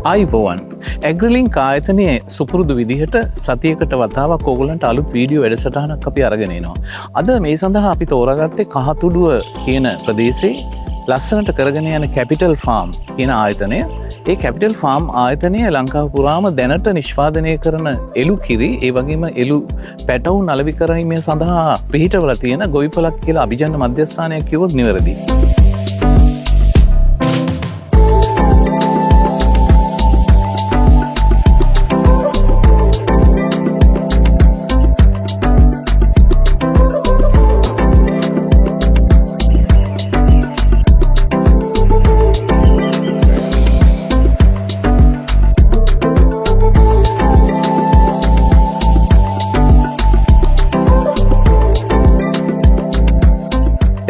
අයිබෝවන් ඇග්‍රලින්ක් ආයතනයේ සුපුරුදු විදිහට සතියකට වතාවක් ඔගුලන්ට අලුත් වීඩියෝ වැඩසටහනක් අපි අරගෙනනවා. අද මේ සඳහා අපි තෝරගත්තේ කහතුඩුව කියන ප්‍රදේශේ ලස්සනට කරගෙන යන කැපිටල් ෆාම් කියන ආයතනය. ඒ කැපිටල් ෆාම් ආයතනය ලංකාව පුරාම දැනට නිෂ්පාදනය කරන එලු කිරි ඒ වගේම එලු පැටවුන් අලවි කරීමේ සඳහා පිහිටවල තියෙන ගොවිපලක් කියලා අභිජන්න මධ්‍යස්ථානයක් කිව්වොත් නිවැරදි.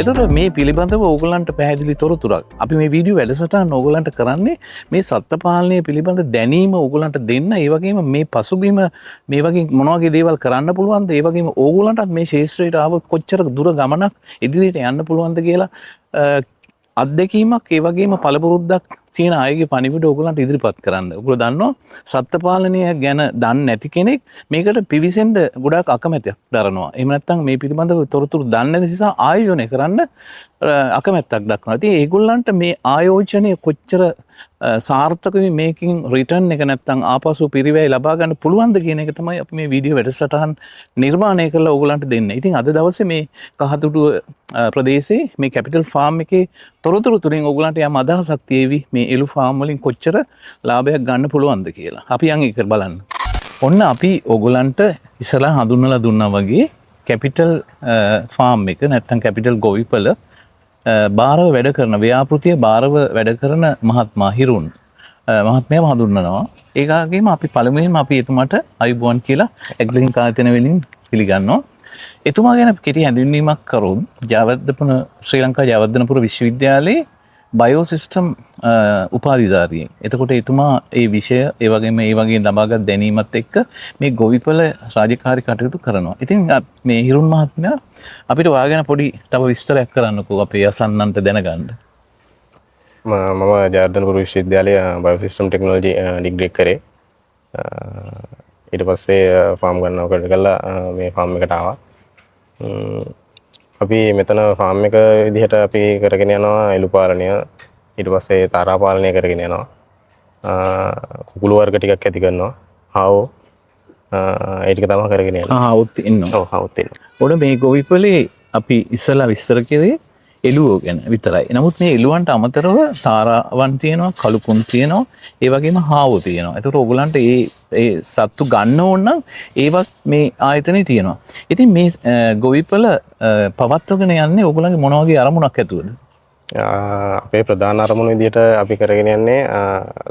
එතකොට මේ පිළිබඳව ඕගලන්ට පැහැදිලි තොරතුරක් අපි මේ වීඩියෝ වැඩසටහන ඕගලන්ට කරන්නේ මේ සත්ත්ව පාලනය පිළිබඳ දැනීම ඕගලන්ට දෙන්න. ඒ වගේම මේ පසුබිම මේ වගේ මොන වගේ දේවල් කරන්න පුළුවන්ද, ඒ වගේම ඕගලන්ටත් මේ ශාස්ත්‍රයට ආවොත් කොච්චර දුර ගමනක් ඉදිරියට යන්න පුළුවන්ද කියලා අත්දැකීමක් ඒ වගේම පළපුරුද්දක් තියෙන අයගේ පණිවිඩ ඕගලන්ට ඉදිරිපත් කරන්න. ඔයගොල්ලෝ දන්නවා සත්ත්ව පාලනය ගැන දන්නේ නැති කෙනෙක් මේකට පිවිසෙන්න ගොඩාක් අකමැතියක් දරනවා. එහෙම නැත්නම් මේ පිළිබඳව තොරතුරු දන්නේ නැති නිසා ආයෝජනය කරන්න අකමැත්තක් දක්වනවා. ඉතින් ඒගොල්ලන්ට මේ ආයෝජනය කොච්චර සාර්ථකව මේකින් රිටර්න් එක නැත්නම් ආපසු පිරිවැය ලබා ගන්න පුළුවන්ද කියන එක තමයි අපි මේ වීඩියෝ වැඩසටහන් නිර්මාණය කරලා ඕගලන්ට දෙන්නේ. ඉතින් අද දවසේ මේ කහතුඩුව ප්‍රදේශයේ මේ කැපිටල් ෆාම් එකේ තොරතුරු තුලින් ඕගලන්ට යම් අදහසක් තියෙවි මේ එළු ෆාම් වලින් කොච්චර ලාභයක් ගන්න පුළුවන්ද කියලා. අපි යන් ඒක බලන්න. ඔන්න අපි ඕගලන්ට ඉස්සලා හඳුන්වලා දුන්නා වගේ කැපිටල් ෆාම් එක නැත්නම් කැපිටල් ගොවිපල බාරව වැඩ කරන ව්‍යාපෘතිය බාරව වැඩ කරන මහත්මයා හිරුන් මහත්මයාව හඳුන්වනවා. ඒකගේම අපි පළමුවෙන්ම අපි එතුමාට අයුබෝවන් කියලා ඇග්ලින්ක් ආයතන වලින් පිළිගන්නවා. එතුමා ගැන කෙටි හැඳින්වීමක් කරොත් ජයවර්ධන ශ්‍රී ලංකා ජයවර්ධනපුර විශ්වවිද්‍යාලයේ බයෝසිස්ටම් උපාධිධාරියෙක්. එතකොට එතුමා ඒ විෂය ඒ වගේම ඒ වගේ ලබාගත් දැනීමත් එක්ක මේ ගොවිපල රාජකාරී කටයුතු කරනවා. ඉතින් මේ හිරුන් මහත්මයා අපිට ඔයා ගැන පොඩි තව විස්තරයක් කරන්නකෝ අපේ අසන්නන්ට දැනගන්න. මම ජයවර්ධනපුර විශ්වවිද්‍යාලයේ බයෝසිස්ටම් ටෙක්නොලොජි ඩිග්‍රී කරේ. ඊට පස්සේ ෆාම් ගන්නවකට කළා මේ ෆාම් එකට ආවා. අපි මෙතන ෆාම් එක විදිහට අපි කරගෙන යනවා එළු පාලනය, ඊට පස්සේ තාරා පාලනය කරගෙන යනවා, කුකුළු වර්ග ටිකක් ඇති කරනවා, හාවෝ ඒ ටික තමයි කරගෙන යන්නේ. හාවොත් ඉන්නවා. ඔව් හාවොත් ඉන්නවා. ඔන්න මේ ගොවිපලේ අපි ඉස්සලා විස්තර කරේ එළුවෝ ගැන විතරයි. නමුත් මේ එළුවන්ට අමතරව තාරාවන් තියෙනවා, කළුකුන් තියෙනවා, ඒ වගේම හාවෝ තියෙනවා. ඒකට ඕගලන්ට ඒ සත්තු ගන්න ඕන නම් ඒවත් මේ ආයතනේ තියෙනවා. ඉතින් මේ ගොවිපල පවත්වගෙන යන්නේ ඕගලන්ගේ මොන වගේ අරමුණක් ඇතුවද? අපේ ප්‍රධාන අරමුණ විදිහට අපි කරගෙන යන්නේ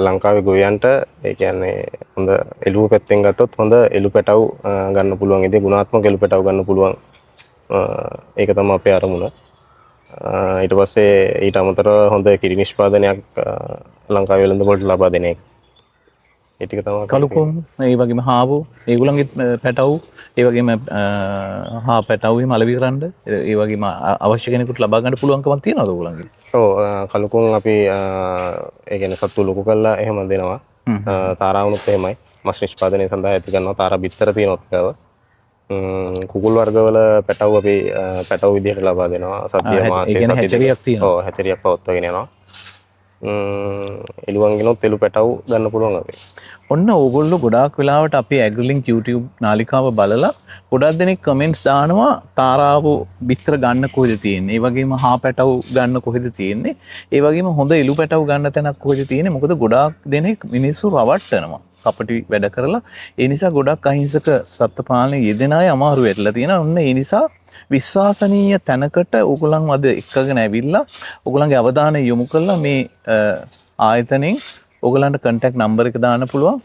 ලංකාවේ ගොවියන්ට ඒ කියන්නේ හොඳ එළුව පැත්තෙන් ගත්තොත් හොඳ එළු පැටව් ගන්න පුළුවන්. ඉතින් ගුණාත්මක එළු පැටව් ගන්න පුළුවන්. ඒක තමයි අපේ අරමුණ. ඊට පස්සේ ඊට අමතරව හොඳ කිරි නිෂ්පාදනයක් ලංකාවේ වෙළඳපොළට ලබා දෙන එක. ඒ ටික තමයි කළුකුන් ඒ වගේම හාවෝ ඒගොල්ලන්ගේ පැටව් ඒ වගේම හා පැටව් එහෙම අලෙවි කරන්න ඒ වගේම අවශ්‍ය කෙනෙකුට ලබා ගන්න පුළුවන්කමක් තියෙනවද ඕගොල්ලන්ගේ? ඔව් කළුකුන් අපි ඒ කියන්නේ සත්තු ලොකු කරලා එහෙම දෙනවා. තාරාවුනුත් එහෙමයි. මස් නිෂ්පාදනය සඳහා ඇති කරනවා. තාරා බිත්තර තියෙනවා අපිව. කුකුල් වර්ගවල පැටව් අපි පැටව් විදිහට ලබා දෙනවා. සතිය මාසයේ හැචරියක් තියෙනවා. ඔව් හැචරියක් පවත්වාගෙන යනවා. එළුවන්ගෙනොත් එළු පැටව් ගන්න පුළුවන් අපි. ඔන්න ඕගොල්ලෝ ගොඩාක් වෙලාවට අපේ ඇග්‍රිලින්ක් YouTube නාලිකාව බලලා ගොඩක් දෙනෙක් කමෙන්ට්ස් දානවා තාරාව බිත්තර ගන්න කොහෙද තියෙන්නේ? ඒ වගේම හා පැටව් ගන්න කොහෙද තියෙන්නේ? ඒ වගේම හොඳ එළු පැටව් ගන්න තැනක් කොහෙද තියෙන්නේ? මොකද ගොඩාක් දෙනෙක් මිනිස්සු රවට්ටනවා. කපටි වැඩ කරලා ඒ නිසා ගොඩක් අහිංසක සත්ත්ව පාලනයේ යෙදෙන අය අමාරු වෙట్లా තියෙනවා. ඔන්න ඒ නිසා විශ්වාසනීය තැනකට ඕගොල්ලන් අද එක්කගෙන ඇවිල්ලා ඕගොල්ලන්ගේ අවධානය යොමු කරලා මේ ආයතනෙන් ඕගොල්ලන්ට කන්ටැක්ට් නම්බර් එක දාන්න පුළුවන්.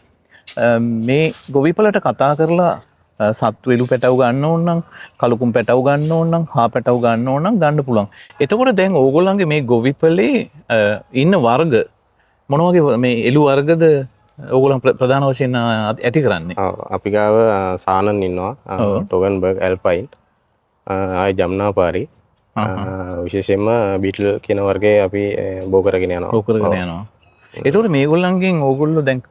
මේ ගොවිපලට කතා කරලා සත්තු එළු පැටව් ගන්න ඕන නම්, කළුකුන් පැටව් ගන්න ඕන නම්, හා පැටව් ගන්න ඕන නම් ගන්න පුළුවන්. එතකොට දැන් ඕගොල්ලන්ගේ මේ ගොවිපලේ ඉන්න වර්ග මොන වගේ මේ එළු වර්ගද ඕගොල්ලන් ප්‍රධාන වශයෙන් ඇති කරන්නේ? අපි ගාව සානන් ඉන්නවා, ටොගන්බර්ග්, ඇල්පයින්, ආය ජම්නාපාරි, විශේෂයෙන්ම බීටල් කියන වර්ගයේ අපි බෝ කරගෙන යනවා. එතකොට මේගොල්ලන්ගෙන් ඕගොල්ලෝ දැන්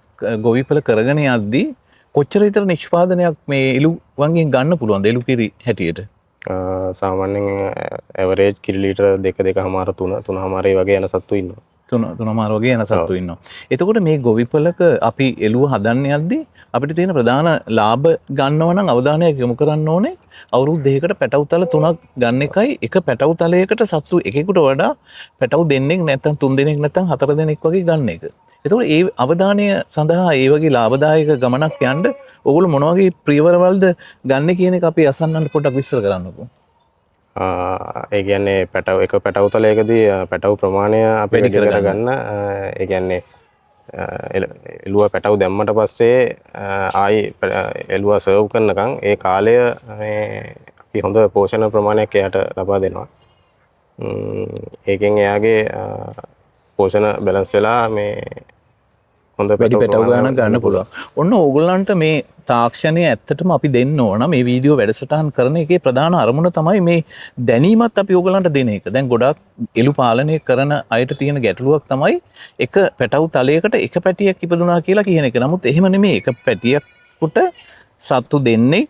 ගොවිපල කරගෙන යද්දී කොච්චර විතර නිෂ්පාදනයක් මේ එළුවන්ගෙන් ගන්න පුළුවන්ද එළු කිරි හැටියට? සාමාන්‍යයෙන් ඇවරේජ් කිරිලීටර් 2.5 3 වගේ යන සත්තු ඉන්නවා. තුනමාර වගේ යන සත්තු ඉන්නවා. එතකොට මේ ගොවිපලක අපි එළුව හදන්න යද්දී අපිට තියෙන ප්‍රධාන ලාභ ගන්නව නම් අවධානයක් යොමු කරන්න ඕනේ අවුරුදු දෙකකට පැටවු තල 3ක් ගන්න එකයි එක පැටවු තලයකට සත්තු එකෙකුට වඩා පැටවු දෙන්නෙක් නැත්නම් 3 දෙනෙක් නැත්නම් 4 දෙනෙක් වගේ ගන්න එක. එතකොට ඒ අවධානය සඳහා ඒ වගේ ලාභදායක ගමනක් යන්න ඕගොල්ලෝ මොන වගේ ප්‍රීවරවලද ගන්න කියන එක අපි අසන්නන්න පොඩ්ඩක් විස්තර කරන්නකෝ. ඒ කියන්නේ එක පැටවු තලයකදී පැටවු ප්‍රමාණය අපි වැඩි කරගන්න ඒ කියන්නේ එළුව පැටවු දැම්මට පස්සේ ආයි එළුව සර්ව් කරනකම් ඒ කාලය අපි හොඳ පෝෂණ ප්‍රමාණයක් එයාට ලබා දෙනවා. ඒකෙන් එයාගේ පෝෂණ බැලන්ස් වෙලා මේ හොඳ වැඩි පැටවු ගන්න පුළුවන්. ඔන්න ඕගොල්ලන්ට මේ තාක්ෂණය ඇත්තටම අපි දෙන්න ඕන මේ වීඩියෝ වැඩසටහන් කරන එකේ ප්‍රධාන අරමුණ තමයි මේ දැනීමත් අපි ඕගොල්ලන්ට දෙන එක. දැන් ගොඩාක් එළු පාලනය කරන අයට තියෙන ගැටලුවක් තමයි එක පැටවු තලයකට එක පැටියක් ඉපදුනා කියලා කියන එක. නමුත් එහෙම නෙමෙයි. එක පැටියෙකුට සත්තු දෙන්නෙක්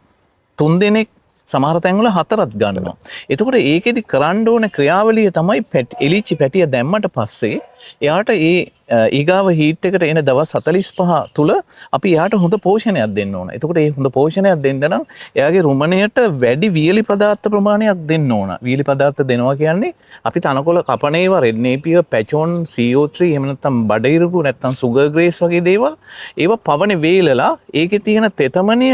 3 දෙනෙක් සමහර තැන්වල 4ක් ගන්නවා. එතකොට ඒකෙදි කරන්න ඕන ක්‍රියාවලිය තමයි එලිච්චි පැටිය දැම්මට පස්සේ එයාට ඒ ඊගාව හීට් එකට එන දවස් 45 තුල අපි එයාට හොඳ පෝෂණයක් දෙන්න ඕන. එතකොට ඒ හොඳ පෝෂණයක් දෙන්න නම් එයාගේ රුමණයට වැඩි වියලි පදාර්ථ ප්‍රමාණයක් දෙන්න ඕන. වියලි පදාර්ථ දෙනවා කියන්නේ අපි තනකොළ කපන ඒවා රෙඩ් නේපියර්, පැචෝන්, CO3 එහෙම නැත්නම් බඩිරුකු නැත්නම් සුගර් ග්‍රේස් වගේ දේවල් ඒවා පවනේ වේලලා ඒකේ තියෙන තෙතමනය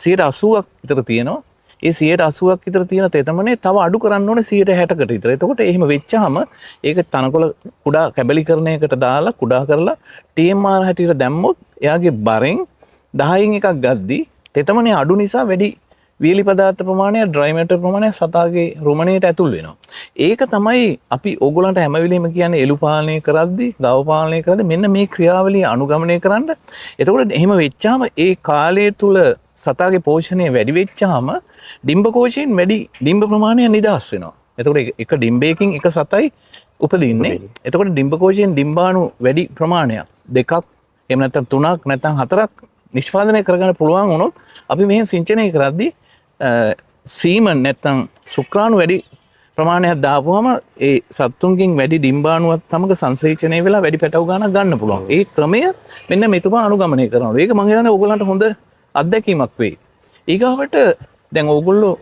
80%ක් විතර තියෙනවා. ඒ 80%ක් විතර තියෙන තෙතමනේ තව අඩු කරන්න ඕනේ 60%කට විතර. එතකොට එහෙම වෙච්චාම ඒක තනකොළ කුඩා කැබලිකරණයකට දාලා කුඩා කරලා TMR හැටියට දැම්මොත් එයාගේ බරෙන් 10න් එකක් ගද්දි තෙතමනේ අඩු නිසා වැඩි වියලි පදාර්ථ ප්‍රමාණය ඩ්‍රයි මැටර් ප්‍රමාණය සතාගේ රුමණයට ඇතුල් වෙනවා. ඒක තමයි අපි ඕගොල්ලන්ට හැම වෙලෙම කියන්නේ එළු පාලනය කරද්දී, ගව පාලනය කරද්දී මෙන්න මේ ක්‍රියාවලිය අනුගමනය කරන්න. එතකොට එහෙම වෙච්චාම ඒ කාලය තුල සතාගේ පෝෂණය වැඩි වෙච්චාම ඩිම්බ කෝෂයෙන් වැඩි ඩිම්බ ප්‍රමාණය නිදහස් වෙනවා. එතකොට එක ඩිම්බයකින් එක සතයි උපදින්නේ. එතකොට ඩිම්බ කෝෂයෙන් ඩිම්බාණු වැඩි ප්‍රමාණයක් 2ක් එහෙම නැත්නම් 3ක් නැත්නම් 4ක් නිෂ්පාදනය කරගන්න පුළුවන් වුණොත් අපි මෙහෙන් සිංචනය කරද්දී සීමන් නැත්නම් ශුක්‍රාණු වැඩි ප්‍රමාණයක් දාපුවම ඒ සත්තුන්ගෙන් වැඩි ඩිම්බාණුවත් සමග සංසේචනය වෙලා වැඩි පැටවු ගණනක් ගන්න පුළුවන්. ඒ ක්‍රමය මෙන්න මෙතුමා අනුගමනය කරනවා. ඒක මම හිතන්නේ ඕගොල්ලන්ට හොඳ අත්දැකීමක් වෙයි. ඊගාවට දැන් ඕගොල්ලෝ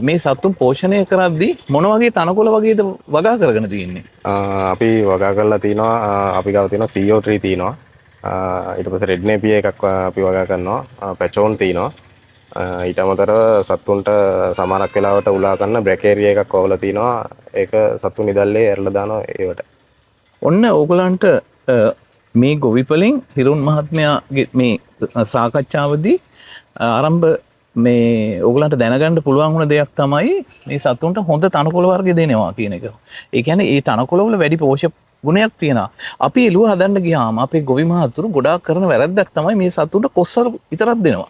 මේ සත්තුන් පෝෂණය කරද්දී මොන වගේ තනකොළ වගේද වගා කරගෙන තියෙන්නේ? අපි වගා කරලා තිනවා අපි ගාව තියෙනවා CO3 තියෙනවා. ඊට පස්සේ රෙඩ් නේපියර් එකක් අපි වගා කරනවා. පැචෝන් තියෙනවා. ඊට අමතරව සත්තුන්ට සමානක් වෙලාවට උලා ගන්න බ්‍රැකේරියා එකක් වවලා තිනවා. ඒක සත්තු නිදල්ලේ ඇරලා දානවා ඒවට. ඔන්න ඕගොල්ලන්ට මේ ගොවිපලෙන් හිරුන් මහත්මයාගේ මේ සාකච්ඡාවදී ආරම්භ මේ ඕගොල්ලන්ට දැනගන්න පුළුවන් වුණ දෙයක් තමයි මේ සත්තුන්ට හොඳ තනකොළ වර්ග දෙනවා කියන එක. ඒ කියන්නේ ඒ තනකොළ වල වැඩි පෝෂක ගුණයක් තියෙනවා. අපි එළුව හදන්න ගියාම අපේ ගොවි මහතුරු ගොඩාක් කරන වැරද්දක් තමයි මේ සත්තුන්ට කොස්සර විතරක් දෙනවා.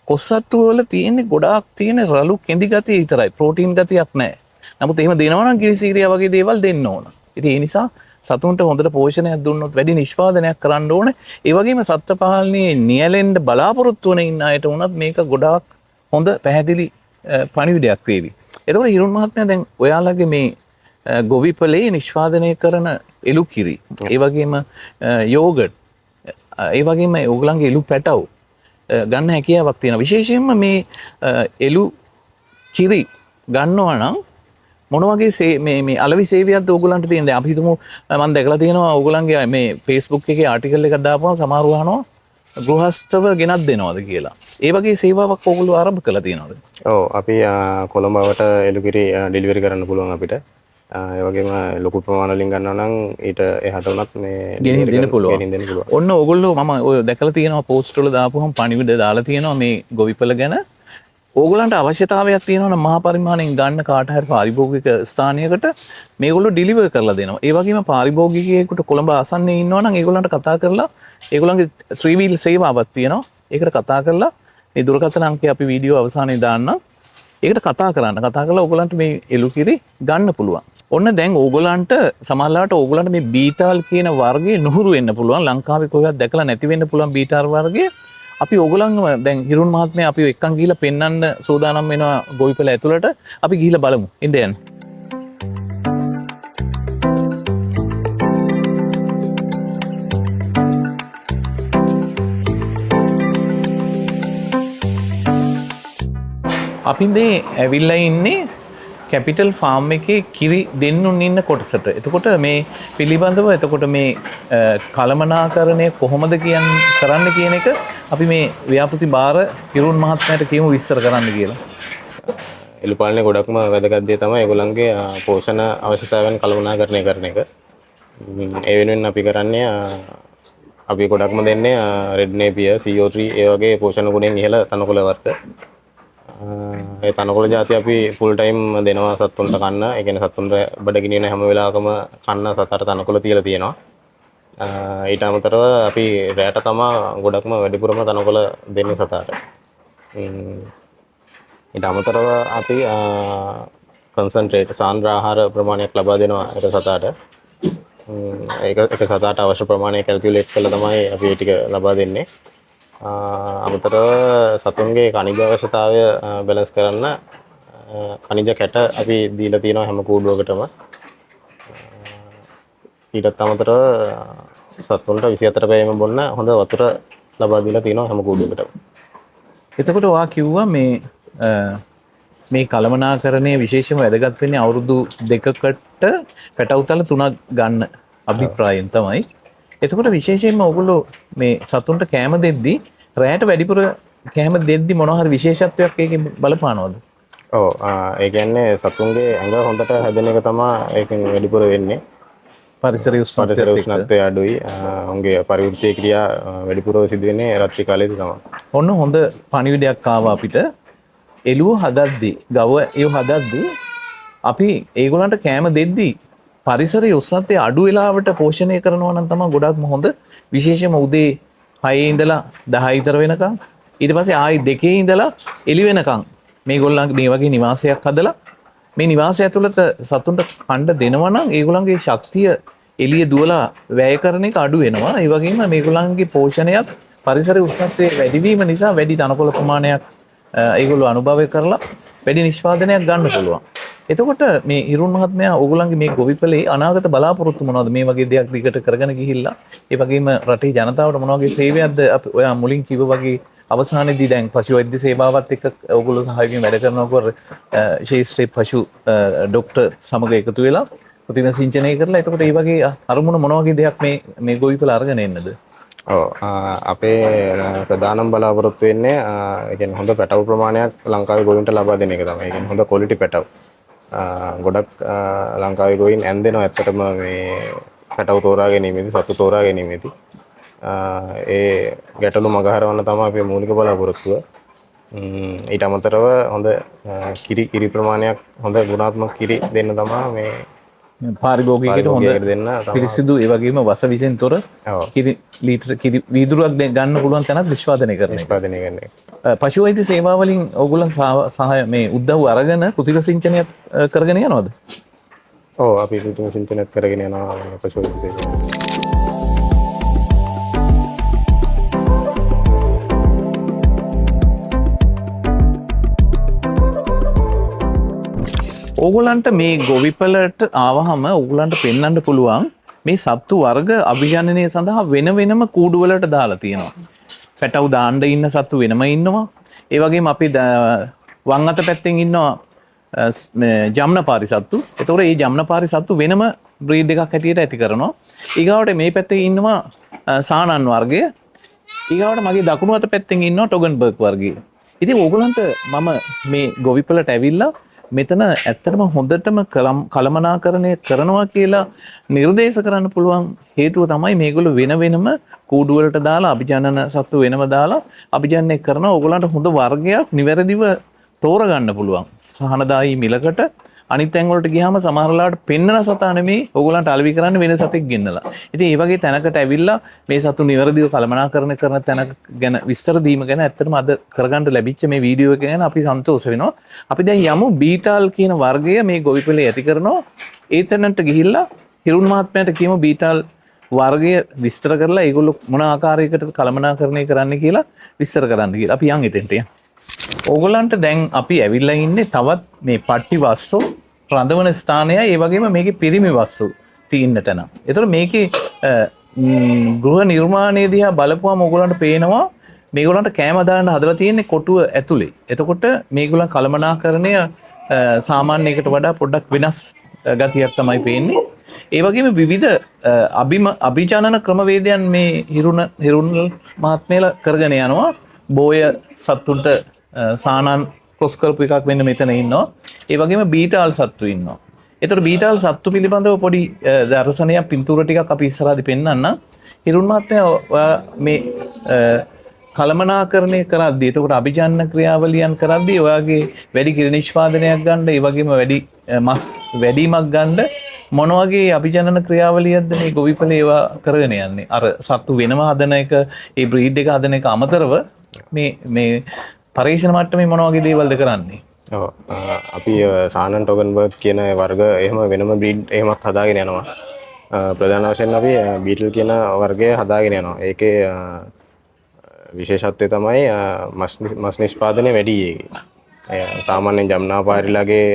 කොස්සත්තු වල තියෙන්නේ ගොඩාක් තියෙන රළු කෙඳි ගතිය විතරයි. ප්‍රෝටීන් ගතියක් නැහැ. නමුත් එහෙම දෙනවා නම් ගිනිසීරියා වගේ දේවල් දෙන්න ඕන. ඉතින් ඒ නිසා සතුන්ට හොඳට පෝෂණයක් දුන්නොත් වැඩි නිෂ්පාදනයක් කරන්න ඕනේ. ඒ වගේම සත්ත්ව පාලනයේ නියැලෙන්න බලාපොරොත්තු වෙන ඉන්න අයට වුණත් මේක ගොඩාක් හොඳ පැහැදිලි පණිවිඩයක් වේවි. එතකොට හිරුන් මහත්මයා දැන් ඔයාලගේ මේ ගොවිපලේ නිෂ්පාදනය කරන එළු කිරි, ඒ වගේම යෝගට්, ඒ වගේම ඕගලන්ගේ එළු පැටව් ගන්න හැකියාවක් තියෙනවා. විශේෂයෙන්ම මේ එළු කිරි ගන්නවා නම් මොන වගේ මේ අලෙවි සේවයක්ද ඕගලන්ට තියෙන්නේ? අපි හිතමු මම දැකලා තියෙනවා ඕගලන්ගේ මේ Facebook එකේ ආටිකල් එකක් දාපුවම සමහරව අහනවා ගෘහස්තව ගෙනත් දෙනවද කියලා. ඒ වගේ සේවාවක් ඕගොල්ලෝ ආරම්භ කළා තියෙනවද? ඔව් අපි කොළඹවට එළුකිරි ඩෙලිවරි කරන්න පුළුවන් අපිට. ඒ වගේම ලොකු ප්‍රමාණ වලින් ගන්නවා නම් ඊට එහාට උනත් මේ ගෙනින් දෙන්න පුළුවන්. ඔන්න ඕගොල්ලෝ මම ඔය දැකලා තියෙනවා පෝස්ට් වල දාපුවම පණිවිඩ දාලා තියෙනවා මේ ගොවිපල ගැන. ඕගොල්ලන්ට අවශ්‍යතාවයක් තියෙනවා නම් මහා පරිමාණයෙන් ගන්න කාට හරි පාරිභෝගික ස්ථානයකට මේගොල්ලෝ ඩිලිවර් කරලා දෙනවා. ඒ වගේම පාරිභෝගිකයෙකුට කොළඹ ආසන්නයේ ඉන්නවා නම් ඒගොල්ලන්ට කතා කරලා ඒගොල්ලන්ගේ 3 wheel සේවාවක් තියෙනවා. ඒකට කතා කරලා මේ දුරකථන අංකය අපි වීඩියෝ අවසානයේ දාන්න. ඒකට කතා කරලා ඕගොල්ලන්ට මේ එළු කිරි ගන්න පුළුවන්. ඔන්න දැන් ඕගොල්ලන්ට සමහරවිට ඕගොල්ලන්ට මේ බීටාල් කියන වර්ගයේ නුහුරු වෙන්න පුළුවන්. ලංකාවේ කොහෙවත් දැකලා නැති වෙන්න පුළුවන් බීටාල් වර්ගය. අපි ඕගොල්ලන්ව දැන් හිරුන් මහත්මයා අපි එක්කන් ගිහිල්ලා පෙන්වන්න සූදානම් වෙනවා ගොවිපළ ඇතුළට. අපි ගිහිල්ලා බලමු. ඉන්න යන්න. අපි මේ ඇවිල්ලා ඉන්නේ කැපිටල් ෆාම් එකේ කිරි දෙන්නුන් ඉන්න කොටසට. එතකොට මේ පිළිබඳව එතකොට මේ කළමනාකරණය කොහොමද කරන්න කියන එක අපි මේ ව්‍යාපෘති භාර හිරුන් මහත්මයාට කියමු විස්තර කරන්න කියලා. එළු පාලනය ගොඩක්ම වැදගත් දේ තමයි ඒගොල්ලන්ගේ පෝෂණ අවශ්‍යතාවයන් කළමනාකරණය කරන එක. ඒ වෙනුවෙන් අපි කරන්නේ අපි ගොඩක්ම දෙන්නේ රෙඩ් නේපියර් CO3 ඒ වගේ පෝෂණ ගුණෙන් ඉහළ තනකොළ වර්ග. ඒ තනකොළ ಜಾති අපි ෆුල් ටයිම් දෙනවා සත්තුන්ට කන්න. ඒ කියන්නේ සත්තුන්ට බඩගිනින හැම වෙලාවකම කන්න සතර තනකොළ තියලා තියෙනවා. ඊට අමතරව අපි රැට තමා ගොඩක්ම වැඩිපුරම තනකොළ දෙන්නේ සතාට. ඊට අමතරව අපි කන්සන්ට්‍රේට් සාන්ද්‍ර ආහාර ප්‍රමාණයක් ලබා දෙනවා ඒක සතාට. ඒක සතාට අවශ්‍ය ප්‍රමාණය කැල්කියුලේට් කරලා තමයි අපි ඒ ටික ලබා දෙන්නේ. අමතරව සතුන්ගේ කනිජ අවශ්‍යතාවය බැලන්ස් කරන්න කනිජ කැට අපි දීලා තියෙනවා හැම කූඩුවකටම. ඊටත් අමතරව සතුන්ට 24 පැයම බොන්න හොඳ වතුර ලබා දීලා තියෙනවා හැම කූඩුවකටම. එතකොට ඔයා කිව්වා මේ කළමනාකරණය විශේෂම වැදගත් වෙන්නේ අවුරුදු 2කට පැටවුතල 3ක් ගන්න අභිප්‍රායෙන් තමයි. එතකොට විශේෂයෙන්ම ඔයගොල්ලෝ මේ සතුන්ට කෑම දෙද්දි රැයට වැඩිපුර කෑම දෙද්දි මොනවා හරි විශේෂත්වයක් ඒකේ බලපානවද? ඔව් ඒ කියන්නේ සතුන්ගේ ඇඟ හොඳට හැදෙන එක තමයි ඒකෙන් වැඩිපුර වෙන්නේ. පරිසරයේ උෂ්ණත්වය අඩුයි. උන්ගේ පරිවෘත්තීය ක්‍රියා වැඩිපුර සිදු වෙන්නේ රාත්‍රී කාලයේදී තමයි. ඔන්න හොඳ පණිවිඩයක් ආවා අපිට. එළුව හදද්දි, ගව ඒව හදද්දි අපි ඒගොල්ලන්ට කෑම දෙද්දි පරිසරයේ උෂ්ණත්වය අඩු වෙලාවට පෝෂණය කරනවා නම් තමයි ගොඩක්ම හොඳ. විශේෂයෙන්ම උදේ 6 ඉඳලා 10 විතර වෙනකම් ඊට පස්සේ ආයි 2 ඉඳලා එළි වෙනකම් මේගොල්ලන්ගේ මේ වගේ නිවාසයක් හදලා මේ නිවාසය ඇතුළත සතුන්ට කණ්ඩ දෙනවා නම් ඒගොල්ලන්ගේ ශක්තිය එළිය දුවලා වැය කරන එක අඩු වෙනවා. ඒ වගේම මේගොල්ලන්ගේ පෝෂණයත් පරිසරයේ උෂ්ණත්වය වැඩි වීම නිසා වැඩි තනකොළ ප්‍රමාණයක් ඒගොල්ලෝ අනුභවය කරලා වැඩි නිෂ්පාදනයක් ගන්න පුළුවන්. එතකොට මේ හිරුන් මහත්මයා ඕගොල්ලන්ගේ මේ ගොවිපලේ අනාගත බලාපොරොත්තු මොනවද මේ වගේ දෙයක් දිගට කරගෙන ගිහිල්ලා ඒ වගේම රටේ ජනතාවට මොන වගේ සේවයක්ද ඔයා මුලින් කිව්ව වගේ අවසානයේදී දැන් පශු වෛද්‍ය සේවාවත් එක්ක ඕගොල්ලෝ සහයෝගයෙන් වැඩ කරනකොට ශේෂ්ත්‍රේ පශු ડોක්ටර් සමග එකතු වෙලා කෘත්‍රිම සිංචනය කරලා එතකොට මේ වගේ අරමුණ මොන වගේ දෙයක් මේ ගොවිපල අරගෙන එන්නද? ඔව් අපේ ප්‍රධානම බලාපොරොත්තු වෙන්නේ ඒ කියන්නේ හොඳ පැටවු ප්‍රමාණයක් ලංකාවේ ගොවීන්ට ලබා දෙන එක තමයි. ඒ කියන්නේ හොඳ ක්වොලිටි පැටවු. ගොඩක් ලංකාවේ ගොවීන් ඇන්දෙනවා ඇත්තටම මේ පැටවු තෝරා ගැනීමේදී සතු තෝරා ගැනීමේදී. ඒ ගැටලු මගහරවන්න තමයි අපේ මූලික බලාපොරොත්තුව. ඊට අමතරව හොඳ කිරි ප්‍රමාණයක් හොඳ ගුණාත්මක කිරි දෙන්න තමයි මේ පාරිභෝගිකයට හොඳ පිරිසිදු ඒ වගේම වස විසෙන් තොර කිරි ලීටර කිරි වීදුරුවක් ගන්න පුළුවන් තැනක් නිෂ්පාදනය කරන එක. පශු වෛද්‍ය සේවාවලින් ඕගොල්ලන් සහාය මේ උදව් අරගෙන කෘත්‍රිම සිංචනයක් කරගෙන යනවද? ඔව් අපි කෘත්‍රිම සිංචනයක් කරගෙන යනවා පශු වෛද්‍ය සේවාව. ඕගොල්ලන්ට මේ ගොවිපලට ආවහම ඕගොල්ලන්ට පෙන්වන්න පුළුවන් මේ සත්තු වර්ග අභිජනනය සඳහා වෙන වෙනම කූඩුවලට දාලා තියෙනවා. පැටවු දාන්න ඉන්න සත්තු වෙනම ඉන්නවා. ඒ වගේම අපි වම් අත පැත්තෙන් ඉන්නවා ජම්නපාරි සත්තු. එතකොට මේ ජම්නපාරි සත්තු වෙනම බ්‍රීඩ් එකක් හැටියට ඇති කරනවා. ඊගාවට මේ පැත්තේ ඉන්නවා සානන් වර්ගය. ඊගාවට මගේ දකුණු අත පැත්තෙන් ඉන්නවා ටොගන්බර්ග් වර්ගය. ඉතින් ඕගොල්ලන්ට මම මේ ගොවිපලට ඇවිල්ලා මෙතන ඇත්තටම හොඳටම කළමනාකරණය කරනවා කියලා නිර්දේශ කරන්න පුළුවන් හේතුව තමයි මේගොල්ලෝ වෙන වෙනම කූඩුවලට දාලා අභිජනන සත්තු වෙනම දාලා අභිජනනය කරනවා. ඕගොල්ලන්ට හොඳ වර්ගයක් නිවැරදිව තෝරගන්න පුළුවන් සහනදායි මිලකට අනිත් තැන්වලට ගියාම සමහරලාට පෙන්නන සතා නෙමෙයි ඕගොල්ලන්ට අලෙවි කරන්න වෙන සතෙක් ගෙන්නලා. ඉතින් ඒ වගේ තැනකට ඇවිල්ලා මේ සතු නිවැරදිව කළමනාකරණය කරන තැනක ගැන විස්තර දීම ගැන ඇත්තටම අද කරගන්න ලැබිච්ච මේ වීඩියෝ එක ගැන අපි සන්තෝෂ වෙනවා. අපි දැන් යමු බීටාල් කියන වර්ගය මේ ගොවිපලේ ඇති කරනවා. ඒ තැනට ගිහිල්ලා හිරුන් මහත්මයාට කියමු බීටාල් වර්ගය විස්තර කරලා ඒගොල්ලෝ මොන ආකාරයකට කළමනාකරණය කරන්න කියලා විස්තර කරන්න කියලා. අපි යන් එතෙන්ට යමු. ඕගොල්ලන්ට දැන් අපි ඇවිල්ලා ඉන්නේ තවත් මේ පට්ටි වස්සෝ රඳවන ස්ථානයයි ඒ වගේම මේකේ පිරිමි වස්සු තියෙන තැන. ඒතකොට මේකේ ගෘහ නිර්මාණය දිහා බලපුවම ඕගොල්ලන්ට පේනවා මේගොල්ලන්ට කෑම දාන්න හදලා තියෙන්නේ කොටුව ඇතුලේ. එතකොට මේගොල්ලන් කළමනාකරණය සාමාන්‍ය එකට වඩා පොඩ්ඩක් වෙනස් ගතියක් තමයි පේන්නේ. ඒ වගේම විවිධ අභිජනන ක්‍රමවේදයන් මේ හිරුන් මහත්මයලා කරගෙන යනවා. බෝය සත්තුන්ට සානන් ක්‍රොස් කරපු එකක් වෙන්න මෙතන ඉන්නවා. ඒ වගේම බීටාල් සත්තු ඉන්නවා. ඒතර බීටාල් සත්තු පිළිබඳව පොඩි දර්ශනයක් පින්තූර ටිකක් අපි ඉස්සරහදී පෙන්නන්න. හිරුන් මහත්මයා මේ කළමනාකරණය කරද්දී එතකොට අභිජනන ක්‍රියාවලියන් කරද්දී ඔයාගේ වැඩි කිරි නිෂ්පාදනයක් ගන්න, ඒ වගේම වැඩි මස් වැඩිමක් ගන්න මොන වගේ අභිජනන ක්‍රියාවලියක්ද මේ ගොවිපලේ ඒවා කරගෙන යන්නේ? අර සත්තු වෙනම හදන එක, ඒ බ්‍රීඩ් එක හදන එක අමතරව මේ පරීක්ෂණ මට්ටමේ මොන වගේ දේවල්ද කරන්නේ? ඔව් අපි සානන් ටොගන්බර්ග් කියන වර්ග එහෙම වෙනම බ්‍රීඩ් එහෙමත් හදාගෙන යනවා. ප්‍රධාන වශයෙන් අපි බීටල් කියන වර්ගය හදාගෙන යනවා. ඒකේ විශේෂත්වය තමයි මස් නිෂ්පාදනය වැඩි ඒකේ. සාමාන්‍යයෙන් ජම්නාපාරිලාගේ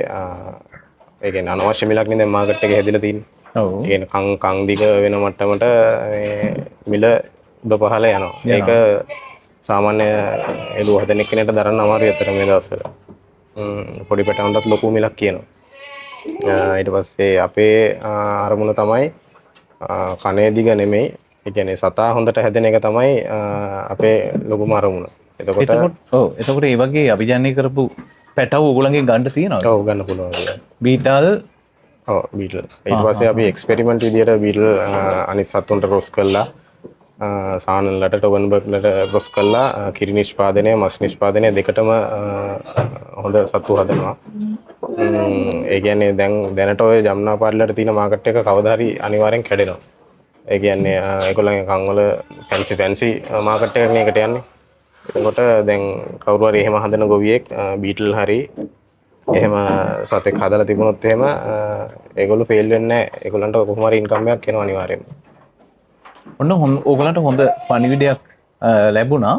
ඒ කියන්නේ අනවශ්‍ය මිලක් නේ දැන් මාකට් එකේ හැදිලා තියෙන්නේ. ඔව්. ඒ කියන්නේ කන් දිග වෙන මට්ටමට මිල උඩ පහළ යනවා. ඒක සාමාන්‍ය එළුව හදන කෙනෙක්ට දරන්න අමාරුයි අතර මේ දවස්වල. පොඩි පැටවුන්ටත් ලොකු මිලක් කියනවා. ඊට පස්සේ අපේ අරමුණ තමයි කනේ දිග නෙමෙයි. ඒ කියන්නේ සතා හොඳට හැදෙන එක තමයි අපේ ලොකුම අරමුණ. එතකොට ඒ වගේ අභිජනනය කරපු පැටව ඕගොල්ලන්ගෙන් ගන්න තියෙනවද? ඔව් ගන්න පුළුවන්. Beetle beetle. ඊට පස්සේ අපි එක්ස්පෙරිමන්ට් විදියට බීටල් අනිත් සතුන්ට ක්‍රොස් කළා. සානන්ලට ටොගන්බර්ග්ලට ක්‍රොස් කළා කිරි නිෂ්පාදනය මස් නිෂ්පාදනය දෙකටම හොඳ සත්තු හදනවා. ඒ කියන්නේ දැනට ඔය ජම්නාපාරිලට තියෙන මාකට් එක කවදා හරි අනිවාර්යෙන් කැඩෙනවා. ඒ කියන්නේ ඒගොල්ලන්ගේ කන් වල ෆැන්සි මාකට් එකක් මේකට යන්නේ. එතකොට දැන් කවුරු හරි එහෙම හදන ගොවියෙක් බීටල් හරි එහෙම සතෙක් හදලා තිබුණොත් එහෙම ඒගොල්ලෝ ෆේල් වෙන්නේ නැහැ. ඒගොල්ලන්ට කොහොම හරි ඉන්කම් එකක් එනවා අනිවාර්යෙන්ම. ඔන්න ඕගලන්ට හොඳ පණිවිඩයක් ලැබුණා.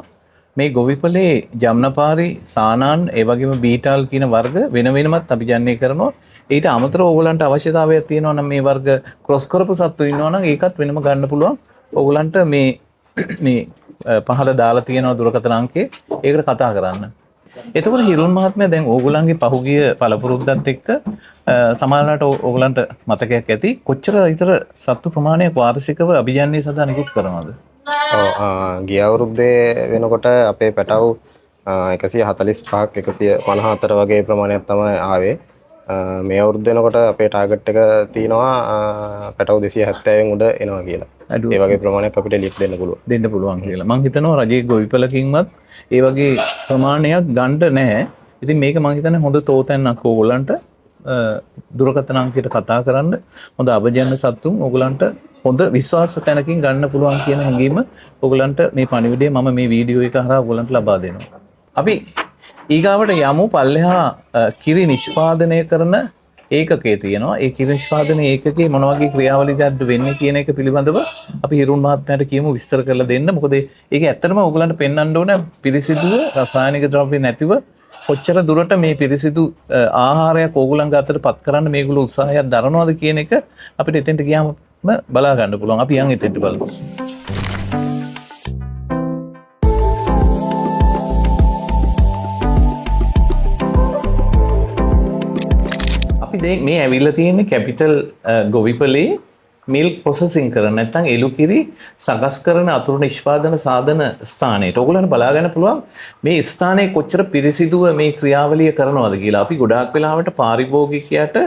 මේ ගොවිපලේ ජම්නපාරි සානාන් ඒ වගේම බීටාල් කියන වර්ග වෙන වෙනමත් අභිජනනය කරනවා. ඊට අමතරව ඕගලන්ට අවශ්‍යතාවයක් තියෙනවා නම් මේ වර්ග ක්‍රොස් කරපු සත්තු ඉන්නවා නම් ඒකත් වෙනම ගන්න පුළුවන්. ඕගලන්ට මේ පහළ දාලා තියෙනවා දුරකථන අංකේ. ඒකට කතා කරන්න. එතකොට හිරුන් මහත්මයා දැන් ඕගොල්ලන්ගේ පහුගිය පළපුරුද්දත් එක්ක සමහරවිට ඕගොල්ලන්ට මතකයක් ඇති කොච්චර විතර සත්තු ප්‍රමාණයක් වාර්ෂිකව අභිජනනය සඳහා නිකුත් කරනවද? ගිය අවුරුද්දේ වෙනකොට අපේ පැටව් 145ක් 154 වගේ ප්‍රමාණයක් තමයි ආවේ. මේ අවුරුද්ද වෙනකොට අපේ ටාගට් එක තියෙනවා පැටව් 270න් උඩ එනවා කියලා. ඒ වගේ ප්‍රමාණයක් අපිට ලිප් දෙන්න පුළුවන් කියලා. මම හිතනවා රජයේ ගොවිපලකින්වත් ඒ වගේ ප්‍රමාණයක් ගන්න නැහැ. ඉතින් මේක මම හිතන්නේ හොඳ තෝතැන්නක් ඕගොල්ලන්ට දුරකථන අංකයට කතා කරන්න. හොඳ අභිජනන සත්තුන් ඕගොල්ලන්ට හොඳ විශ්වාස තැනකින් ගන්න පුළුවන් කියන හැඟීම ඕගොල්ලන්ට මේ පණිවිඩය මම මේ වීඩියෝ එක හරහා ඕගොල්ලන්ට ලබා දෙනවා. අපි ඊගාවට යමු පල්ලෙහා කිරි නිෂ්පාදනය කරන ඒකකයේ තියෙනවා. ඒ කිරි නිෂ්පාදන ඒකකේ මොන වගේ ක්‍රියාවලියක්ද වෙන්නේ කියන එක පිළිබඳව අපි හිරුන් මහත්මයාට කියමු විස්තර කරලා දෙන්න. මොකද ඒක ඇත්තටම ඕගොල්ලන්ට පෙන්වන්න ඕන පිරිසිදුව රසායනික ද්‍රව්‍ය නැතිව කොච්චර දුරට මේ පිරිසිදු ආහාරයක් ඕගොල්ලන්ගේ අතට පත් කරන්න මේගොල්ලෝ උත්සාහයක් දරනවද කියන එක අපිට එතෙන්ට ගියාම බලා ගන්න පුළුවන්. අපි යන් එතෙන්ට බලමු. මේ ඇවිල්ලා තියෙන්නේ කැපිටල් ගොවිපලේ මිල්ක් ප්‍රොසෙසින් කරන නැත්නම් එළු කිරි සකස් කරන අතුරු නිෂ්පාදන සාධන ස්ථානයට. ඕගොල්ලන්ට බලා ගන්න පුළුවන් මේ ස්ථානයේ කොච්චර පිරිසිදුව මේ ක්‍රියාවලිය කරනවද කියලා. අපි ගොඩාක් වෙලාවට පාරිභෝගිකයට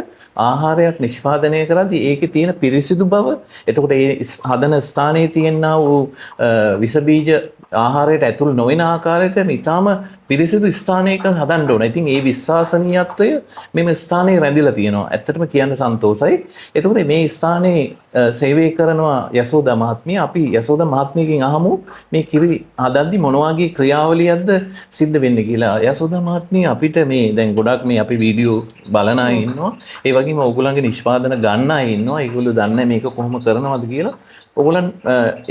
ආහාරයක් නිෂ්පාදනය කරද්දී ඒකේ තියෙන පිරිසිදු බව, එතකොට ඒ හදන ස්ථානයේ තියෙනා වූ විස බීජ ආහාරයට ඇතුල් නොවන ආකාරයට නිතාම පිරිසිදු ස්ථානයක හදන්න ඕන. ඉතින් ඒ විශ්වාසනීයත්වය මෙම ස්ථානයේ රැඳිලා තියෙනවා. ඇත්තටම කියන්න සන්තෝසයි. එතකොට මේ ස්ථානයේ සේවය කරනවා යසෝදා මහත්මිය. අපි යසෝදා මහත්මියගෙන් අහමු මේ කිරි හදද්දි මොන වගේ ක්‍රියාවලියක්ද සිද්ධ වෙන්නේ කියලා. යසෝදා මහත්මිය අපිට මේ දැන් ගොඩක් මේ අපි වීඩියෝ බලන අය ඉන්නවා. ඒ වගේම ඕගොල්ලන්ගේ නිෂ්පාදන ගන්න අය ඉන්නවා. ඒගොල්ලෝ දන්නේ මේක කොහොම කරනවද කියලා.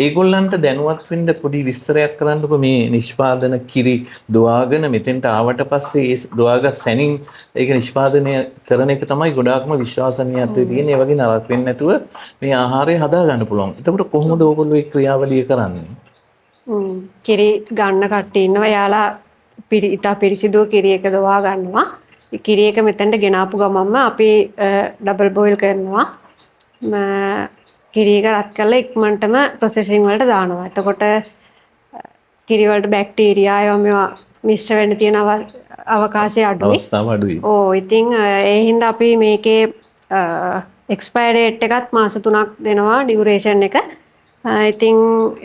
ඒගොල්ලන්ට දැනුවත් වෙන්න පොඩි විස්තරයක් කරන්නකො මේ නිෂ්පාදන කිරි දුවාගෙන මෙතෙන්ට ආවට පස්සේ ඒ දුවාගත් සැනින් ඒක නිෂ්පාදනය කරන එක තමයි ගොඩාක්ම විශ්වාසනීයත්වයේ තියෙන. ඒ වගේ නරක වෙන්නේ නැතුව මේ ආහාරය හදා ගන්න පුළුවන්. එතකොට කොහොමද ඕගොල්ලෝ මේ ක්‍රියාවලිය කරන්නේ? කිරි ගන්න කට්ටිය ඉන්නවා. යාලා ඉතා පිරිසිදුව කිරි එක දවා ගන්නවා. කිරි එක මෙතෙන්ට ගෙනාපු ගමන්ම අපි ඩබල් බොයිල් කරනවා. කිරි එක රත් කරලා ඉක්මනටම ප්‍රොසෙසින් වලට දානවා. එතකොට කිරි වලට බැක්ටීරියා ඒවා මේවා මිශ්‍ර වෙන්න තියෙන අවකාශය අඩුයි. අවස්ථාව අඩුයි. ඉතින් ඒ හින්දා අපි මේකේ එක්ස්පයර් ඩේට් එකත් මාස 3ක් දෙනවා ඩියුරේෂන් එක. ඉතින්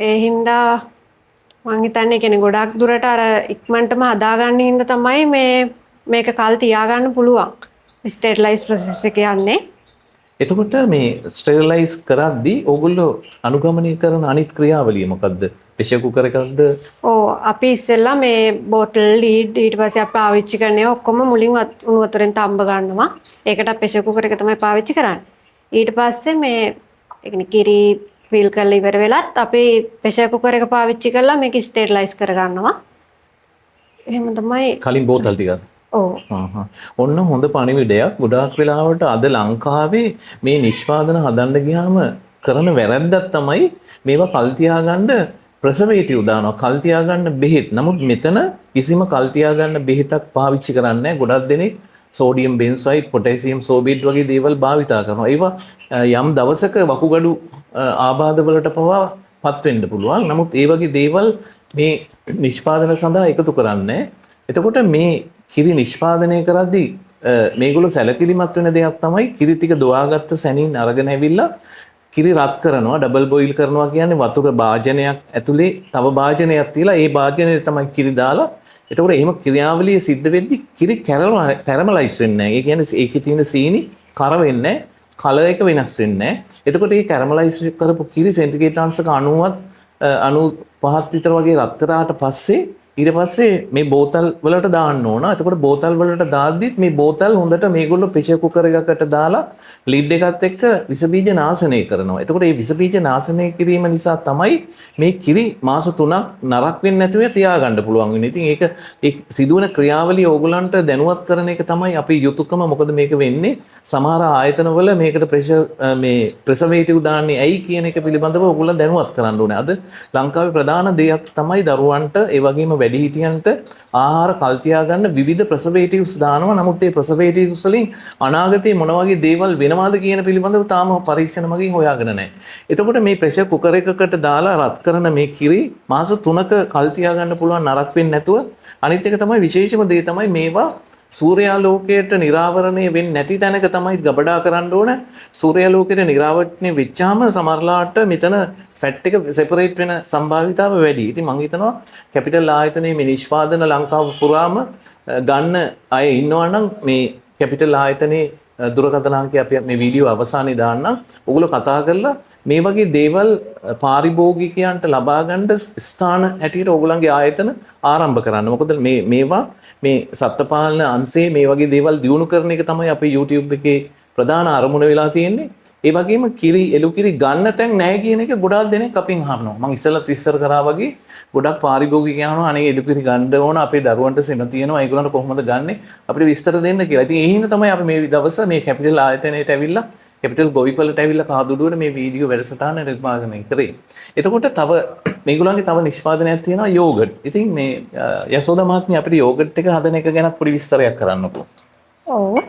ඒ හින්දා මං හිතන්නේ කියන්නේ ගොඩක් දුරට අර ඉක්මනටම හදාගන්න හින්දා තමයි මේක කල් තියාගන්න පුළුවන්. ස්ටෙරිලයිස් ප්‍රොසෙස් එක යන්නේ. එතකොට මේ ස්ටෙරිලයිස් කරද්දී ඕගොල්ලෝ අනුගමනය කරන අනිත් ක්‍රියාවලිය මොකද්ද? ප්‍රෙෂර් කුකර් එකක්ද? අපි ඉස්සෙල්ලා මේ බෝටල් ලීඩ් ඊට පස්සේ අපි පාවිච්චි කරන්නේ ඔක්කොම මුලින් උණු වතුරෙන් තඹ ගන්නවා. ඒකට ප්‍රෙෂර් කුකර් එක තමයි පාවිච්චි කරන්නේ. ඊට පස්සේ මේ ඒ කියන්නේ කිරි ෆිල් කරලා ඉවර වෙලත් අපි ප්‍රෙෂර් කුකර් එක පාවිච්චි කරලා මේක ස්ටෙරිලයිස් කර ගන්නවා. එහෙම තමයි කලින් බෝතල් ටිකක්. ඔන්න හොඳ පණිවිඩයක්. ගොඩාක් වෙලාවට අද ලංකාවේ මේ නිෂ්පාදන හදන්න ගියාම කරන වැරැද්දක් තමයි මේවා කල් තියාගන්න ප්‍රසර්වේටිව් දානවා. කල් තියාගන්න බෙහෙත්. නමුත් මෙතන කිසිම කල් තියාගන්න බෙහෙතක් පාවිච්චි කරන්නේ නැහැ. ගොඩක් දෙනෙක් සෝඩියම් බෙන්සයිඩ්, පොටෑසියම් සෝබේට් වගේ දේවල් භාවිතා කරනවා. ඒවා යම් දවසක වකුගඩු ආබාධවලට පවා පත් වෙන්න පුළුවන්. නමුත් ඒ වගේ දේවල් මේ නිෂ්පාදන සඳහා එකතු කරන්නේ. එතකොට මේ කිරි නිෂ්පාදනය කරද්දී මේගොල්ලෝ සැලකිලිමත් වෙන දෙයක් තමයි කිරි ටික දොවාගත්ත සැනින් අරගෙන ඇවිල්ලා කිරි රත් කරනවා, ඩබල් බොයිල් කරනවා කියන්නේ වතුර භාජනයක් ඇතුලේ තව භාජනයක් තියලා ඒ භාජනයේ තමයි කිරි දාලා. එතකොට එහෙම ක්‍රියාවලිය සිද්ධ වෙද්දී කිරි කැරමලයිස් වෙන්නේ නැහැ. ඒ කියන්නේ ඒකේ තියෙන සීනි කර වෙන්නේ නැහැ. කලර් එක වෙනස් වෙන්නේ නැහැ. එතකොට මේ කැරමලයිස් කරපු කිරි සෙන්ටිග්‍රේඩ් අංශක 90ත් 95ත් විතර වගේ රත් කරාට පස්සේ ඊට පස්සේ මේ බෝතල් වලට දාන්න ඕන. එතකොට බෝතල් වලට දාද්දිත් මේ බෝතල් හොඳට මේගොල්ලෝ ප්‍රෙෂර් කුකර් එකකට දාලා ලිඩ් එකත් එක්ක විස බීජ නාශනය කරනවා. එතකොට මේ විස බීජ නාශනය කිරීම නිසා තමයි මේ කිරි මාස 3ක් නරක වෙන්නේ නැතුව තියාගන්න පුළුවන් වෙන්නේ. ඉතින් ඒක ඒ සිදුවන ක්‍රියාවලිය ඕගොල්ලන්ට දැනුවත් කරන එක තමයි අපේ යුතුයකම. මොකද මේක වෙන්නේ සමහර ආයතනවල මේකට මේ ප්‍රෙසර්වේටිව් දාන්නේ ඇයි කියන එක පිළිබඳව ඕගොල්ලන් දැනුවත් කරන්න ඕනේ. අද ලංකාවේ ප්‍රධාන දෙයක් තමයි දරුවන්ට ඒ වගේම වැඩිහිටියන්ට ආහාර කල් තියාගන්න විවිධ ප්‍රසර්වේටිව්ස් දානවා. නමුත් මේ ප්‍රසර්වේටිව්ස් වලින් අනාගතේ මොන වගේ දේවල් වෙනවද කියන පිළිබඳව තාම පරීක්ෂණ මගින් හොයාගෙන නැහැ. එතකොට මේ ප්‍රෙෂර් කුකර් එකකට දාලා රත් කරන මේ කිරි මාස 3ක කල් තියාගන්න පුළුවන් නරක වෙන්නේ නැතුව. අනිත් එක තමයි විශේෂම දේ තමයි මේවා සූර්යාලෝකයට නිරාවරණය වෙන්නේ නැති තැනක තමයි ගබඩා කරන්න ඕන. සූර්යාලෝකයට නිරාවරණය වෙච්චාම සමහරලාට මෙතන ෆැට් එක සෙපරේට් වෙන සම්භාවිතාව වැඩි. ඉතින් මම හිතනවා කැපිටල් ආයතනයේ මේ නිෂ්පාදන ලංකාව පුරාම ගන්න අය ඉන්නවා නම් මේ කැපිටල් ආයතනයේ දුරකථන අංකය අපි මේ වීඩියෝ අවසානයේ දාන්නම්. ඔයගොල්ලෝ කතා කරලා මේ වගේ දේවල් පාරිභෝගිකයන්ට ලබා ගන්න ස්ථාන හැටියට ඕගොල්ලන්ගේ ආයතන ආරම්භ කරන්න. මොකද මේවා මේ සත්ත්වපාලන අංශයේ මේ වගේ දේවල් දියුණු කරන එක තමයි අපේ YouTube එකේ ප්‍රධාන අරමුණ වෙලා තියෙන්නේ. ඒ වගේම කිරි එළු කිරි ගන්න තැන් නැහැ කියන එක ගොඩාක් දෙනෙක් අපෙන් අහනවා. මම ඉස්සෙල්ලත් විස්තර කරා වගේ ගොඩක් පාරිභෝගිකයන් අහනවා අනේ එළු කිරි ගන්න ඕන අපේ දරුවන්ට සෙම තියෙනවා ඒගොල්ලන්ට කොහොමද ගන්නෙ අපිට විස්තර දෙන්න කියලා. ඉතින් ඒ හින්දා තමයි අපි මේ දවස් මේ කැපිටල් ආයතනයට ඇවිල්ලා කැපිටල් ගොවිපලට ඇවිල්ලා කහදුඩුවට මේ වීඩියෝ වැඩසටහන නිර්මාණය කරේ. එතකොට තව මේගොල්ලන්ගේ තව නිෂ්පාදනයක් තියෙනවා යෝගට්. ඉතින් මේ යසෝදා මහත්මිය අපිට යෝගට් එක හදන එක ගැන පොඩි විස්තරයක් කරන්නකෝ. ඔව්.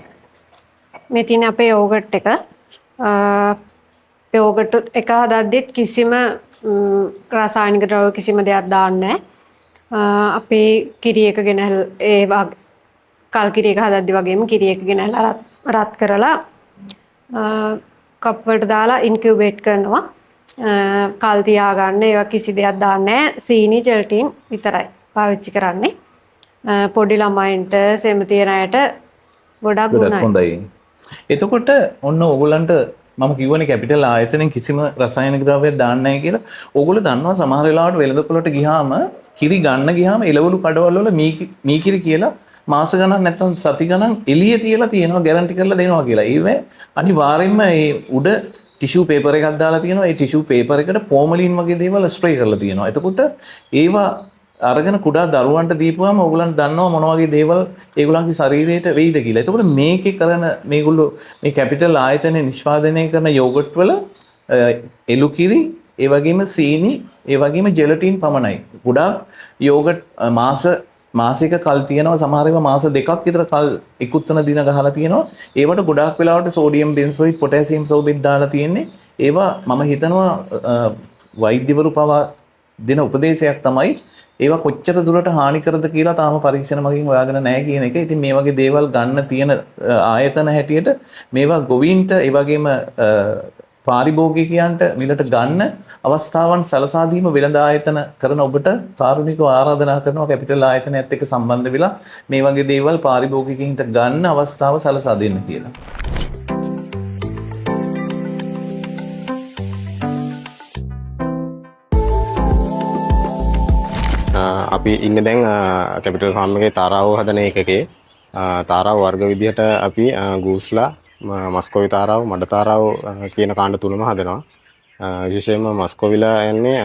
මේ තියෙන අපේ යෝගට් එක යෝගට් එක හදද්දිත් කිසිම රසායනික ද්‍රව්‍ය කිසිම දෙයක් දාන්නේ නැහැ. අපේ කිරි එක ගෙනහැල් කල් කිරි එක හදද්දි වගේම කිරි එක ගෙනහැලා රත් කරලා කප් වලට දාලා ඉන්කියුබේට් කරනවා. කල් තියාගන්න ඒවා කිසි දෙයක් දාන්නේ නැහැ. සීනි ජෙලටින් විතරයි පාවිච්චි කරන්නේ. පොඩි ළමයින්ට සෙම තියෙන අයට ගොඩක් ගොඩක් ගුණයි. හොඳයි. එතකොට ඔන්න ඕගොල්ලන්ට මම කිව්වනේ කැපිටල් ආයතනයෙන් කිසිම රසායනික ද්‍රව්‍යයක් දාන්නේ නැහැ කියලා. ඕගොල්ලෝ දන්නවා සමහර වෙලාවට වෙළඳපොළට ගියාම කිරි ගන්න ගියාම එළවලු කඩවල වල මී කිරි කියලා මාස ගණන් නැත්නම් සති ගණන් එළියේ තියලා තියෙනවා ගැරන්ටි කරලා දෙනවා කියලා. ඒවේ අනිවාර්යෙන්ම ඒ උඩ ටිෂු පේපර් එකක් දාලා තියෙනවා. ඒ ටිෂු පේපර් එකට ෆෝමලින් වගේ දේවල් ස්ප්‍රේ කරලා තියෙනවා. එතකොට ඒවා අරගෙන කුඩා දරුවන්ට දීපුවාම ඕගොල්ලන් දන්නවා මොන වගේ දේවල් ඒගොල්ලන්ගේ ශරීරයට වෙයිද කියලා. එතකොට මේකේ කරන මේගොල්ලෝ මේ කැපිටල් ආයතනයේ නිෂ්පාදනය කරන යෝගට් වල එළු කිරි, ඒ වගේම සීනි, ඒ වගේම ජෙලටින් පමණයි. ගොඩාක් යෝගට් මාසික කල් තියෙනවා. සමහර ඒවා මාස 2ක් විතර කල් ඉක්ුත් වෙන දින ගහලා තියෙනවා. ඒවට ගොඩාක් වෙලාවට සෝඩියම් බෙන්සෝයිඩ්, පොටෑසියම් සෝල්ෆේට් දාලා තියෙන්නේ. ඒවා මම හිතනවා වෛද්‍යවරු පවා දෙන උපදේශයක් තමයි ඒවා කොච්චර දුරට හානි කරද කියලා තාම පරීක්ෂණ මගින් හොයාගෙන නැහැ කියන එක. ඉතින් මේ වගේ දේවල් ගන්න තියෙන ආයතන හැටියට මේවා ගොවීන්ට ඒ වගේම පාරිභෝගිකයන්ට මිලට ගන්න අවස්ථාවන් සලසා දීම වෙළඳ ආයතන කරන ඔබට කාරුණිකව ආරාධනා කරනවා කැපිටල් ආයතනයත් එක්ක සම්බන්ධ වෙලා මේ වගේ දේවල් පාරිභෝගිකයින්ට ගන්න අවස්ථාව සලසා දෙන්න කියලා. අපි ඉන්න දැන් කැපිටල් ෆාම් එකේ තාරාව හදන එකකේ තාරාව වර්ග විදිහට අපි ගූස්ලා, මස්කොවි තාරාව, මඩ තාරාව කියන කාණ්ඩ තුනම හදනවා. විශේෂයෙන්ම මස්කොවිලා යන්නේ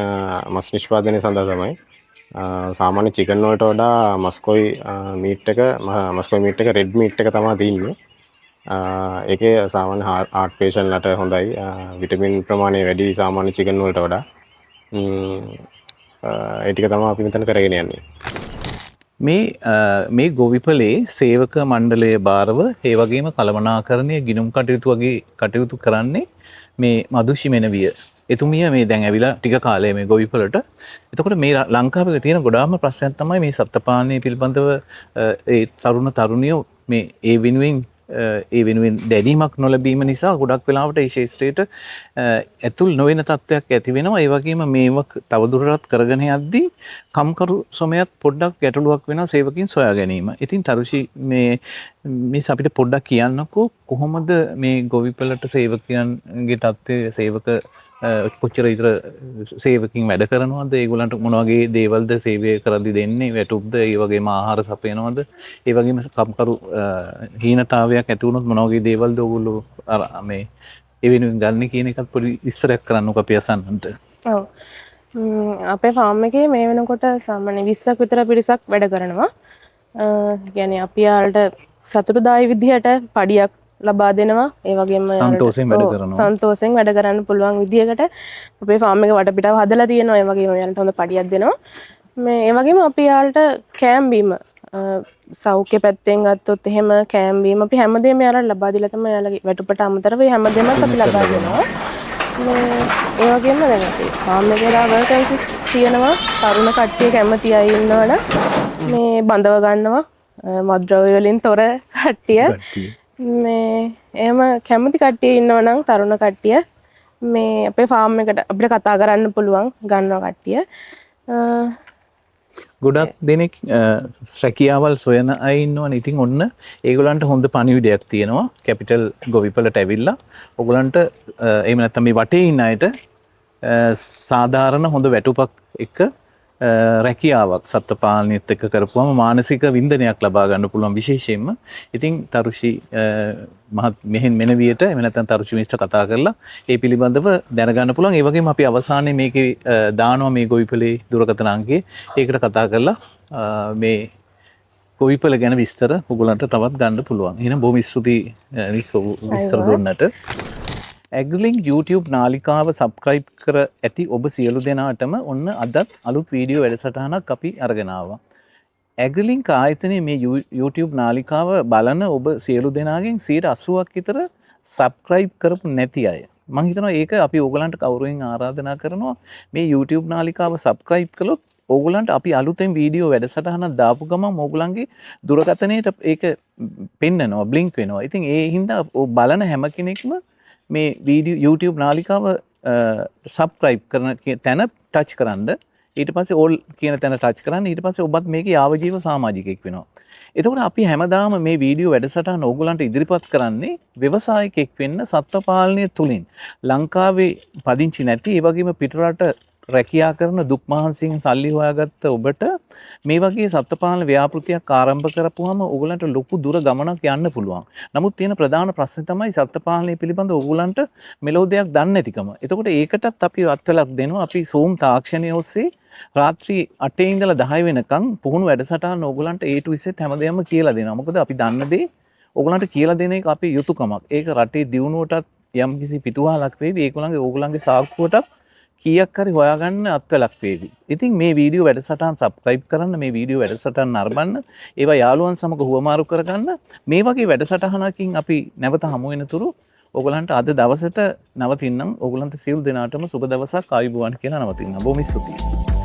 මස් නිෂ්පාදනය සඳහා තමයි. සාමාන්‍ය චිකන් වලට වඩා මස්කොවි මීට් එක රෙඩ් මීට් එක තමයි තියෙන්නේ. ඒකේ සාමාන්‍ය හાર્ට් පේෂන්ට්ලට හොඳයි. විටමින් ප්‍රමාණය වැඩි සාමාන්‍ය චිකන් වලට වඩා. ඒ ටික තමයි අපි මෙතන කරගෙන යන්නේ. මේ ගොවිපලේ සේවක මණ්ඩලය භාරව ඒ වගේම කළමනාකරණය ගිණුම් කටයුතු වගේ කටයුතු කරන්නේ මේ මදුෂි මෙනවිය. එතුමිය මේ දැන් ඇවිලා ටික කාලය මේ ගොවිපලට. එතකොට මේ ලංකාවේ තියෙන ගොඩාක්ම ප්‍රශ්නයක් තමයි මේ සත්ත්වපාලනය පිළිබඳව ඒ තරුණ තරුණියෝ මේ ඒ වෙනුවෙන් දැනීමක් නොලැබීම නිසා ගොඩක් වෙලාවට ඒ ශේෂ්ත්‍රයට ඇතුල් නොවන තත්ත්වයක් ඇති වෙනවා. ඒ වගේම මේක තවදුරටත් කරගෙන යද්දී කම්කරු සොමයත් පොඩ්ඩක් ගැටලුවක් වෙනවා සේවකින් සොයා ගැනීම. ඉතින් තරුෂි මේ අපිට පොඩ්ඩක් කියන්නකෝ කොහොමද මේ ගොවිපලට සේවකයන්ගේ තත්ත්වය සේවක කොච්චර විතර සේවකින් වැඩ කරනවද? ඒගොල්ලන්ට මොන වගේ දේවල්ද සේවය කරද්දි දෙන්නේ? වැටුප්ද? ඒ වගේම ආහාර සපයනවද? ඒ වගේම කම්කරු හීනතාවයක් ඇති වුණොත් මොන වගේ දේවල්ද ඕගොල්ලෝ මේ ඒ වෙනුවෙන් ගන්න කියන එකත් පොඩි විස්තරයක් කරන්නකෝ අපි අසන්නන්ට. ඔව්. අපේ ෆාම් එකේ මේ වෙනකොට සාමාන්‍ය 20ක් විතර පිරිසක් වැඩ කරනවා. يعني අපි යාලට සතුටුදායි විදිහට පඩියක් ලබා දෙනවා. ඒ වගේම සන්තෝෂයෙන් වැඩ කරනවා. සන්තෝෂයෙන් වැඩ කරන්න පුළුවන් විදිහකට අපේ ෆාම් එක වටපිටාව හදලා තියෙනවා. ඒ වගේම යාලට හොඳ පඩියක් දෙනවා. ඒ වගේම අපි යාලට කෑම් බීම සෞඛ්‍ය පැත්තෙන් ගත්තොත් එහෙම කෑම් බීම අපි හැමදේම යාලට ලබා දීලා තමයි යාලගේ වැටුපට අමතරව හැමදේම අපි ලබා දෙනවා. ඒ වගේම දැන් අපි ෆාම් එකේ වැකන්සිස් තියෙනවා. තරුණ කට්ටිය කැමති අය ඉන්නවනම් මේ බඳව ගන්නවා. මත්ද්‍රව්‍ය වලින් තොර කට්ටිය එහෙම කැමති කට්ටිය ඉන්නවනම් තරුණ කට්ටිය මේ අපේ ෆාම් එකට අපිට කතා කරන්න පුළුවන් ගන්නවා කට්ටිය. ගොඩක් දෙනෙක් රැකියාවල් සොයන අය ඉන්නවනේ. ඉතින් ඔන්න ඒගොල්ලන්ට හොඳ පණිවිඩයක් තියෙනවා කැපිටල් ගොවිපලට ඇවිල්ලා. ඔයගොල්ලන්ට එහෙම නැත්නම් මේ වටේ ඉන්න අයට සාධාරණ හොඳ වැටුපක් එක්ක රැකියාවක් සත්ත්ව පාලනයත් එක්ක කරපුවම මානසික වින්දනයක් ලබා ගන්න පුළුවන් විශේෂයෙන්ම. ඉතින් තරුෂි මෙහෙන් මෙනවියට එහෙම නැත්නම් තරුෂි මිනිස්ටර් කතා කරලා ඒ පිළිබඳව දැනගන්න පුළුවන්. ඒ වගේම අපි අවසානයේ මේකේ දානවා මේ ගොවිපලේ දුරකථන අංකය. ඒකට කතා කරලා මේ ගොවිපල ගැන විස්තර ඔයගලන්ට තවත් ගන්න පුළුවන්. එහෙනම් බොහොම ස්තුතියි විස්තර දුන්නට. ඇග්‍රිලින්ක් YouTube නාලිකාව සබ්ස්ක්‍රයිබ් කර ඇති ඔබ සියලු දෙනාටම ඔන්න අදත් අලුත් වීඩියෝ වැඩසටහනක් අපි අරගෙන ආවා. ඇග්‍රිලින්ක් ආයතනයේ මේ YouTube නාලිකාව බලන ඔබ සියලු දෙනාගෙන් 80%ක් විතර සබ්ස්ක්‍රයිබ් කරපු නැති අය. මම හිතනවා ඒක අපි ඕගලන්ට කවුරුවෙන් ආරාධනා කරනවා මේ YouTube නාලිකාව සබ්ස්ක්‍රයිබ් කළොත් ඕගලන්ට අපි අලුතෙන් වීඩියෝ වැඩසටහනක් දාපු ගමන් ඕගලන්ගේ දුරකථනයට ඒක පෙන්නනවා බ්ලින්ක් වෙනවා. ඉතින් ඒ හින්දා බලන හැම කෙනෙක්ම මේ වීඩියෝ YouTube නාලිකාව සබ්ස්ක්‍රයිබ් කරන තැන ටච් කරන්න. ඊට පස්සේ ඕල් කියන තැන ටච් කරන්න. ඊට පස්සේ ඔබත් මේකේ යාවජීව සමාජිකයෙක් වෙනවා. එතකොට අපි හැමදාම මේ වීඩියෝ වැඩසටහන ඕගොල්ලන්ට ඉදිරිපත් කරන්නේ ව්‍යවසායිකයෙක් වෙන්න සත්ත්ව පාලනය තුලින්. ලංකාවේ පදිංචි නැති ඒ වගේම පිටරට රැකියා කරන දුක් මහන්සියෙන් සල්ලි හොයාගත්ත ඔබට මේ වගේ සත්ත්ව පාලන ව්‍යාපෘතියක් ආරම්භ කරපුවාම ඕගොල්ලන්ට ලොකු දුර ගමනක් යන්න පුළුවන්. නමුත් තියෙන ප්‍රධාන ප්‍රශ්නේ තමයි සත්ත්ව පාලනය පිළිබඳ ඕගොල්ලන්ට මෙලෝ දෙයක් දන්නේ නැතිකම. එතකොට ඒකටත් අපි අත්වලක් දෙනවා. අපි Zoom තාක්ෂණය ඔස්සේ රාත්‍රී 8 ඉඳලා 10 වෙනකන් පුහුණු වැඩසටහන ඕගොල්ලන්ට A to Z හැමදේම කියලා දෙනවා. මොකද අපි දන්න දේ ඕගොල්ලන්ට කියලා දෙන එක අපේ යුතුයකමක්. ඒක රටේ දියුණුවටත් යම්කිසි පිටුවහලක් වේවි. ඕගොල්ලන්ගේ සාක්කුවටත් කීයක් හරි හොයාගන්න අත්වලක් වේවි. ඉතින් මේ වීඩියෝ වැඩසටහන් සබ්ස්ක්‍රයිබ් කරන්න, මේ වීඩියෝ වැඩසටහන් නරඹන්න, ඒවා යාළුවන් සමග හුවමාරු කරගන්න. මේ වගේ වැඩසටහනකින් අපි නැවත හමු වෙනතුරු ඕගොල්ලන්ට අද දවසට නවතින්නම්. ඕගොල්ලන්ට සියලු දෙනාටම සුබ දවසක් ආයුබෝවන් කියලා නවතින්න. බොහොම ස්තුතියි.